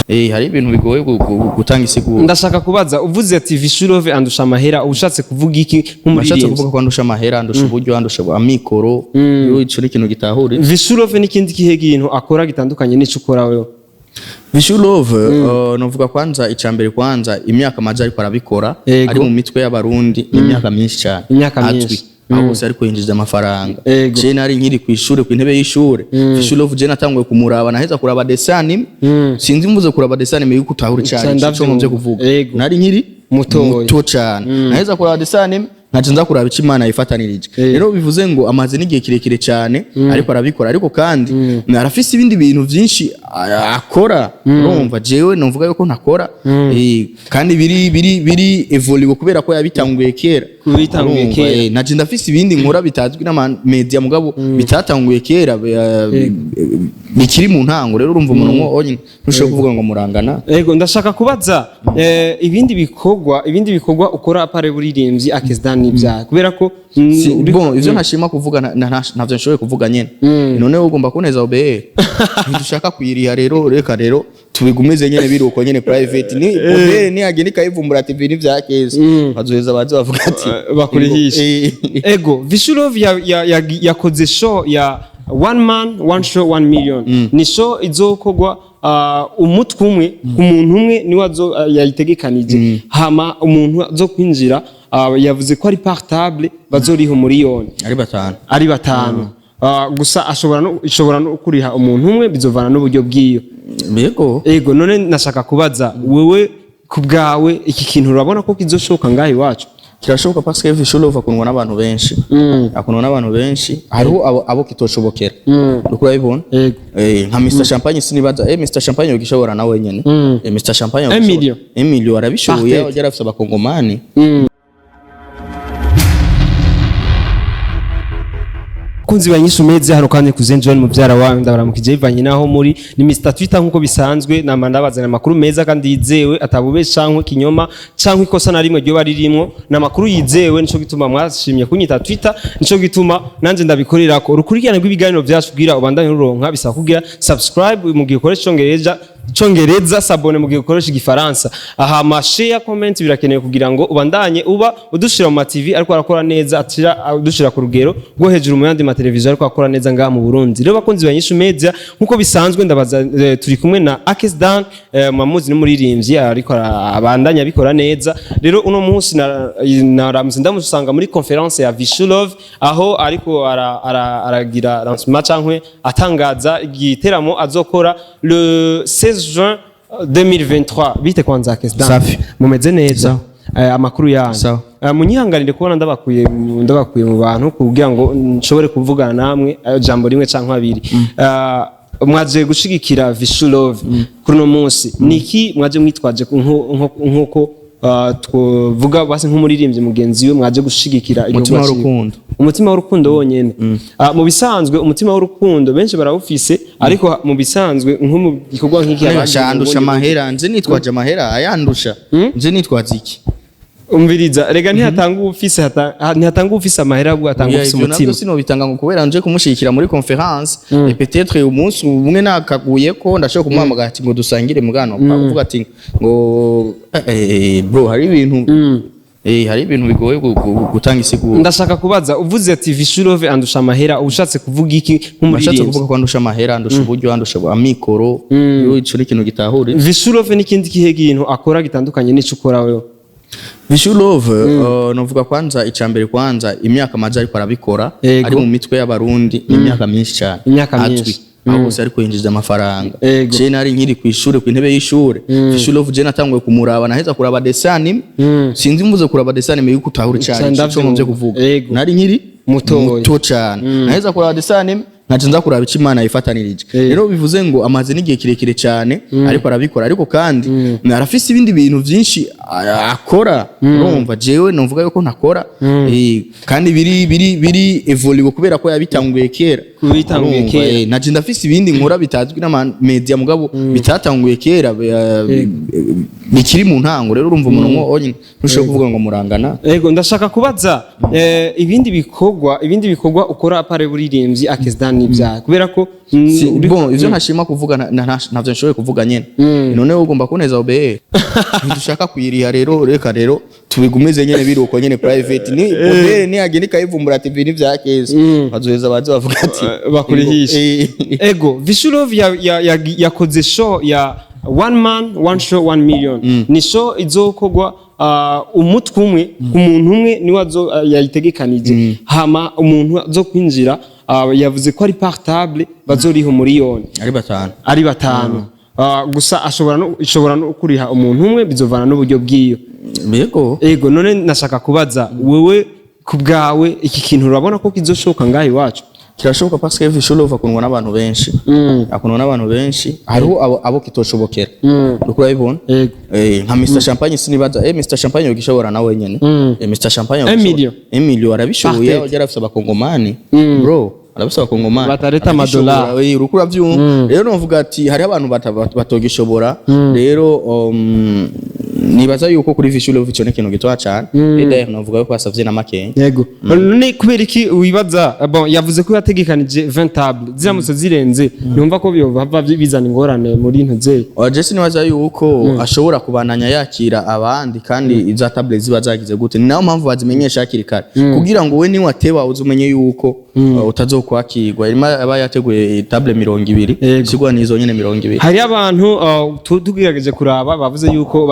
hari ibintu bigoye gutanga isiguro. Ndashaka kubaza uvuze ati Vishulove andusha amahera ubushatse kuvuga iki nk'umuririmbyi? Ndashatse kuvuga ko andusha amahera, andusha uburyo, andusha amikoro, yo ico ni ikintu gitahuri. Vishulove n'ikindi kihe kintu akora gitandukanye n'ico ukora wewe? Vishulove novuga kwanza icambere kwanza imyaka maje ariko arabikora ari mu mitwe y'abarundi imyaka myinshi cyane. Imyaka myinshi. Aho se ariko yinjiza amafaranga. Je nari nkiri kw'ishure ku intebe y'ishure. Vishulove je natanguye kumuraba naheza kuraba desani. Sinzi mvuze kuraba desani yuko utahura cyane cyo muvye kuvuga. Nari nkiri muto cyane. Naheza kuraba desani ntaje nza kuraba ico Imana yifatanirije. Rero bivuze ngo amaze n'igihe kirekire cyane ariko arabikora, ariko kandi narafise ibindi bintu byinshi akora. Urumva jewe novuga yuko ntakora kandi biri evolve kubera ko yabitanguye kera. Naje ndafise ibindi nkora bitazwi n'ama media mugabo bitatanguye kera bikiri mu ntango. Rero urumva umuntu onye ntushobora kuvuga ngo murangana. Yego ndashaka kubaza ibindi bikorwa ukora apare buririmbyi AKES n'ibya kubera ko bon ivyo ntashima kuvuga ntavyo nshoboye kuvuga nyene. None ugomba kuneza OBR dushaka kuyiriha. Rero reka rero tubigumeze nyene biruko nyene private ni OBR ni ageni kayivumbura TV n'ivya AKES bazoheza baze bavuga ati bakurihisha. Ego Vishulove yakoze show ya one man one show 1 million. Ni show izokogwa umutwe umwe ku muntu umwe ni wazo yayitegekanije. Hama umuntu azo kwinjira yavuze ko ari partable bazoriho MURIYONI ari batanu. Gusa ashobora no kuriha umuntu umwe bizovana n'uburyo bwiyo. Ego none nashaka kubaza wewe kubgawe iki kintu urabona ko kizoshoka ngahe wacu? Kirashoboka parce que Vishulove akundwa n'abantu benshi. Akundwa n'abantu benshi. Hariho abo kitoshobokera. Uko urabibona? Nka Mr Champagne sinibaza Mr Champagne yogishobora nawe nyene. Mr Champagne Emilio arabishoboye yari afite abakongomani. Kunzi banyishu meze hano kandi kuzenjoni muvyara wawe ndabaramukije ivanye naho muri ni Mr Twitter nkuko bisanzwe namanda bazana amakuru meza kandi yizewe atabubeshankwe kinyoma cankwe ikosa na rimwe ryo baririmwo na makuru yizewe nico gituma mwashimye kunyita Twitter nico gituma nanje ndabikorerako urukurikirane rw'ibiganiro byacu bwira ubandanye ruronka bisaba kugira subscribe mu gihe ukoresha Congereza sabone mu gihe ukoresha igifaransa. Aha share comment birakenewe kugira ngo ubandanye uba udushira mu TV ariko arakora neza atira udushira ku rugero rwo hejuru mu yandi mateleviziyo ariko akora neza ngaha mu Burundi. Rero bakunzi banyishu media nkuko bisanzwe ndabaza turi kumwe na AKES mamuzi n'umuririmbyi ariko abandanya bikora neza. Rero uno munsi naramutse ndamusanga muri conference ya Vishulove aho ariko aragira lancement cankwe atangaza igiteramo azokora le 16 juin 2023. Bite kwanza AKES mumeze neza? Amakuru yanyu munyihanganire kubona ndabakuye mu bantu kugira ngo nshobore kuvugana namwe jambo rimwe canke abiri. Mwaje gushigikira Vishulove kuri no munsi niki mwaje mwitwaje nkuko twovuga basi nk'umuririmbyi mugenzi we mwaje gushigikira umutima w'urukundo wonyene. Mu bisanzwe umutima w'urukundo benshi barawufise ariko mu bisanzwe nko mu gikorwa nk'iki yandusha amahera nje nitwaje amahera ayandusha nje nitwaje iki umviriza rega ntihatanga ufise amahera bwo atanga ufise umutima. Nabyo sino bitanga ngo kubera nje kumushikira muri conference et peut-être umunsi umwe nakaguye ko ndashaka kumuhamagara ati ngo dusangire mugano uvuga ati ngo bro hari ibintu bigoye gutanga isiguro. Ndashaka kubaza uvuze ati Vishulove andusha amahera ubushatse kuvuga iki nk'umuririmbyi? Ndashatse kuvuga ko andusha amahera, andusha uburyo, andusha amikoro, yo ico ni ikintu gitahuri. Vishulove n'ikindi kihe kintu akora gitandukanye n'ico ukora wewe? Vishulove novuga kwanza icambere kwanza imyaka maje ariko arabikora ari mu mitwe y'abarundi imyaka myinshi cyane. Aho se ariko yinjiza amafaranga. Je nari nkiri kw'ishure ku intebe y'ishure. Vishulove je natanguye kumuraba naheza kuraba desani. Sinzi mvuze kuraba desani yuko utahura cyane cyo muvye kuvuga. Nari nkiri muto cyane. Naheza kuraba desani ntaje nza kuraba ico Imana yifatanirije. Rero bivuze ngo amaze n'igihe kirekire cyane ariko arabikora, ariko kandi narafise ibindi bintu byinshi akora. Urumva jewe novuga yuko ntakora kandi biri evolve kubera ko yabitanguye kera. Naje ndafise ibindi nkora bitazwi n'ama media mugabo bitatanguye kera bikiri mu ntango. Rero urumva umuntu onye ntushobora kuvuga ngo murangana. Yego ndashaka kubaza ibindi bikorwa ukora apare buririmbyi AKES n'ibya kubera ko bon ivyo ntashima kuvuga ntavyo nshoboye kuvuga nyene none ugomba kuneza obeye ntidushaka kuyiriha rero reka rero tubigumeze nyene biruko nyene private ni obeye ni ageni kayivumbura TV ni vya AKES bazoheza baze bavuga ati bakurihisha ego Vishulov yakoze show ya one man one show 1 million ni show izokogwa umutwe umwe ku muntu umwe ni wazo yayitegekanije hama umuntu zo kwinjira yavuze ko ari partable bazoriho MURIYONI ari batanu gusa ashobora no kuriha umuntu umwe bizovana n'uburyo bwiyo ego none nashaka kubaza wewe kubgawe iki kintu urabona ko kizoshoka ngahe wacu kirashoboka parce que Vishulov akundwa n'abantu benshi akundwa n'abantu benshi hariho abo kitoshobokera uko urabibona nka Mr Champagne sinibaza Mr Champagne yogishobora nawe nyene Mr Champagne Emilio arabishoboye yarafise abakongomani bro arabisaba abakongomani batareta amadolari urukura vyumva rero novuga ati hari abantu batogishobora rero nibaza yuko kuri Vishulov cyo nekintu gitwa cyane d'ailleurs novuga ko asavye na makenya yego none kubera iki wibaza bon yavuze ko yategekanije 20 table ziramutse zirenze numva ko bava bizana ingorane muri ntuze Jesse nibaza yuko ashobora kubananya yakira abandi kandi iza table ziba zagize gute naho mpamvu bazimenyesha yakiri kare kugira ngo we ni wateba uzumenye yuko utazokwakirwa irima aba yateguye table 200 sigwa nizo nyene 200 hari abantu tugirageje kuraba bavuze yuko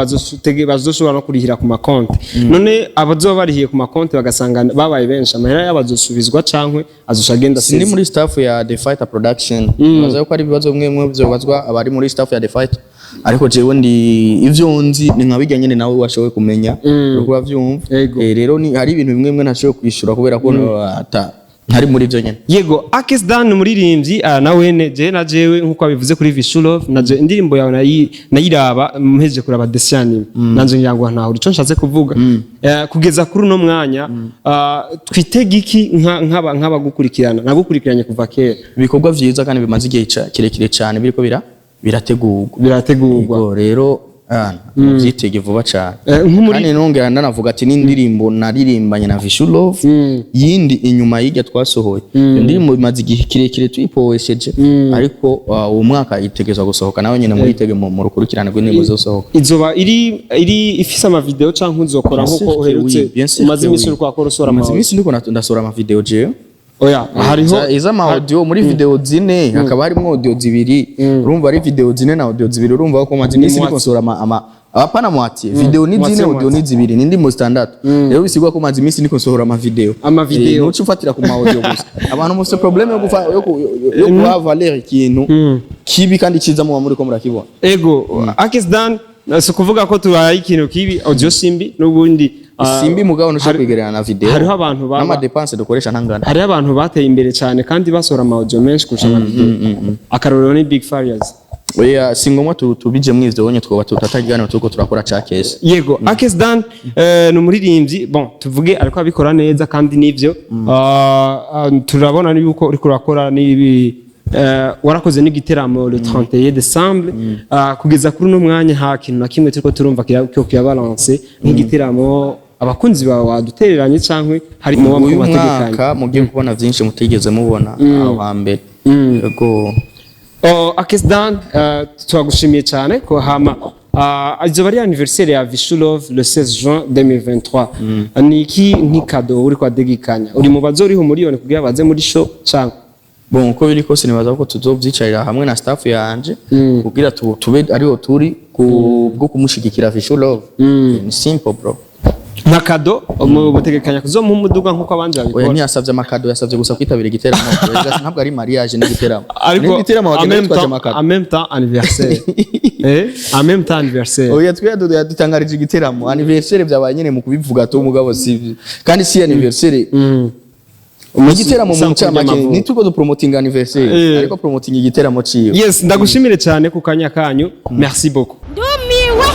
bazoshobora no kurihira ku makonti none abazoba barihiye ku makonti bagasanga babaye benshi amahera y'abazosubizwa cankwe azoshagenda sindi muri staff ya The Fighter Production baza yuko ari bibazo bimwe bizobazwa abari muri staff ya The Fighter ariko jewe ndi ivyo nzi ni nkabijya nyene nawe washowe kumenya urukura vyumva rero ni hari ibintu bimwe ntashobye kwishura kubera ko ntari muri byo nyene yego AKES Dan umuririmbyi nawene je na jewe nkuko abivuze kuri Vishulov naje indirimbo yawe nayiraba mpeje kuraba Desiani nanje nyango ntaho ico nshatse kuvuga kugeza kuri no mwanya twitega iki nkaba gukurikirana nagukurikiranye kuva kera ibikorwa vyiza kandi bimaze igihe kirekire cyane biriko birategurwa rero byitege vuba cyane kandi nongera ndanavuga ati n'indirimbo naririmbanye na Vishulov yindi inyuma y'ijya twasohoye indirimbo imaze igihe kirekire tuyipowesheje ariko uwo mwaka itegezwa gusohoka nawe nyene muyitege mu rukurikirane rw'indirimbo zosohoka izoba iri ifise ama video canke uzokora nkuko uherutse umaze imisi uri kwakora usora amazi imisi ndiko ndasora ama video je oya hariho iza ma audio muri video zine hakaba harimo audio zibiri urumva ari video zine na audio zibiri urumva ko mazi nisi nikonsora apana mwati video ni zine audio ni zibiri nindi mo standard rero bisigwa ko mazi misi nikonsora ama video nuci ufatira ku ma audio gusa abantu mufite problem yo kuha valeur ikintu kibi kandi kiza mu muri ko murakibona ego AKES Dan so kuvuga ko tubaye ikintu kibi audio simbi n'ubundi simbi mugabo no kwigerana na video hariho abantu n'ama dépenses dukoresha ntangana hariho abantu bateye imbere cyane kandi basora ama audio menshi kurusha ama video akarorero ni Big Farious oya singomwa tubije mwivyo wonye twaba tutatagirana tuko turakora CAKES yego AKES Dan no muririmbyi bon tuvuge ariko abikora neza kandi nivyo turabona yuko uri kurakora nibi warakoze ni giteramo le 31 décembre kugeza kuri no mwanya ha kintu na kimwe turiko turumva kiya balance nk'igiteramo abakunzi bawe wadutereranye cankwe hari mu mategekanye mugiye kubona byinshi mutigeze mubona aho hambere yego AKES Dan twagushimiye cyane ko hama izoba ari anniversaire ya Vishulov le 16 juin 2023 niki nk'ikado uri kwa degikanya uri mu bazoriho MURIYONI kugira baze muri show cankwe bon uko biri kose nibaza ko tuzovyicarira hamwe na staff yanje kugira tube ariho turi bwo kumushigikira Vishulov ni simple bro nakado mu butegekanya kuzomu umuduga nkuko abanje babikora ntiyasavye amakado yasavye gusa kwitabira igiteramo ntabwo ari mariage ni igiteramo ariko igiteramo en même temps anniversaire en même temps anniversaire oya twiya dutangarije igiteramo anniversaire byabaye nyene mu kubivuga to umugabo si kandi si anniversaire igiteramo mu ncamake ni tuko do promoting anniversaire ariko promoting igiteramo ciwe yes ndagushimire cyane ku kanya kanyu merci beaucoup ndumiwe